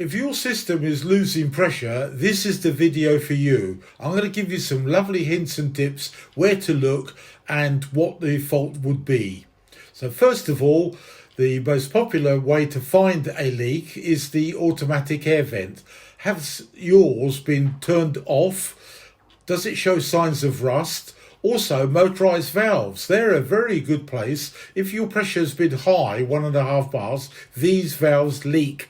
If your system is losing pressure, this is the video for you. I'm going to give you some lovely hints and tips where to look and what the fault would be. So first of all, the most popular way to find a leak is the automatic air vent. Has yours been turned off? Does it show signs of rust? Also, motorised valves. They're a very good place. If your pressure has been high, 1.5 bars, these valves leak.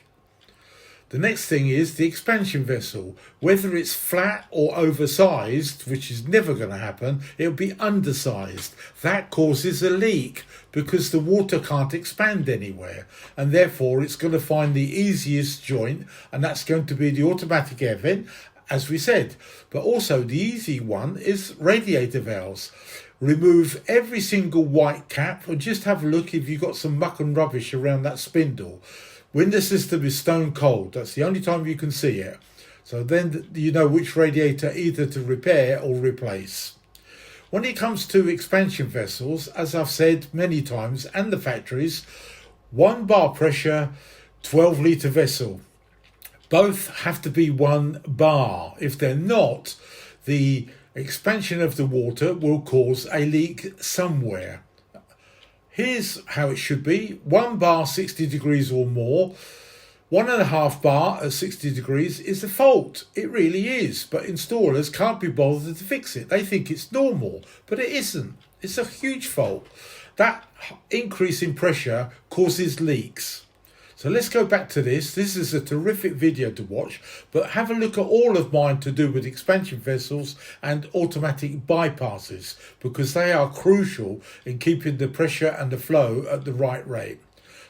The next thing is the expansion vessel. Whether it's flat or oversized, which is never going to happen, it'll be undersized. That causes a leak because the water can't expand anywhere, and therefore it's going to find the easiest joint, and that's going to be the automatic air vent, as we said. But also the easy one is radiator valves. Remove every single white cap and just have a look if you've got some muck and rubbish around that spindle. When the system is stone cold, that's the only time you can see it. So then you know which radiator either to repair or replace. When it comes to expansion vessels, as I've said many times, and the factories, 1 bar pressure, 12 litre vessel. Both have to be 1 bar. If they're not, the expansion of the water will cause a leak somewhere. Here's how it should be. 1 bar 60 degrees or more. 1.5 bar at 60 degrees is the fault. It really is. But installers can't be bothered to fix it. They think it's normal, but it isn't. It's a huge fault. That increase in pressure causes leaks. So let's go back to this. This is a terrific video to watch, but have a look at all of mine to do with expansion vessels and automatic bypasses, because they are crucial in keeping the pressure and the flow at the right rate.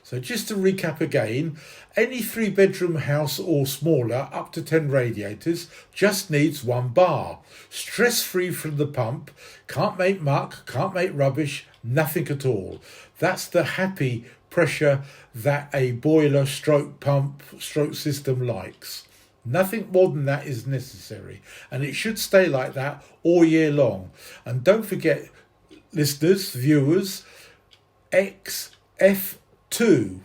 So just to recap again, any 3-bedroom house or smaller up to 10 radiators just needs 1 bar. Stress-free from the pump, can't make muck, can't make rubbish, nothing at all. That's the happy pressure that a boiler stroke pump stroke system likes. Nothing more than that is necessary, and it should stay like that all year long. And don't forget, listeners, viewers, F2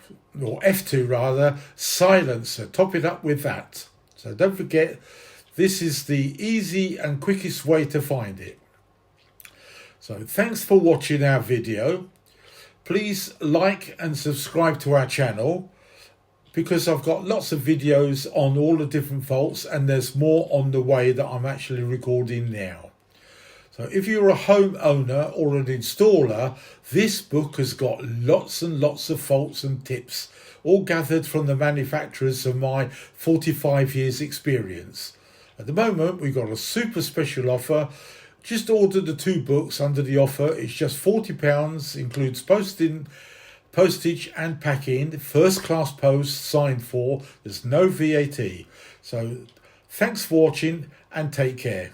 rather, silencer. Top it up with that. So don't forget, this is the easy and quickest way to find it. So thanks for watching our video. Please like and subscribe to our channel, because I've got lots of videos on all the different faults, and there's more on the way that I'm actually recording now. So if you're a homeowner or an installer, this book has got lots and lots of faults and tips, all gathered from the manufacturers of my 45 years experience. At the moment, we've got a super special offer. Just order the 2 books under the offer. It's just £40, includes postage and packing, first class post signed for. There's no VAT. So thanks for watching and take care.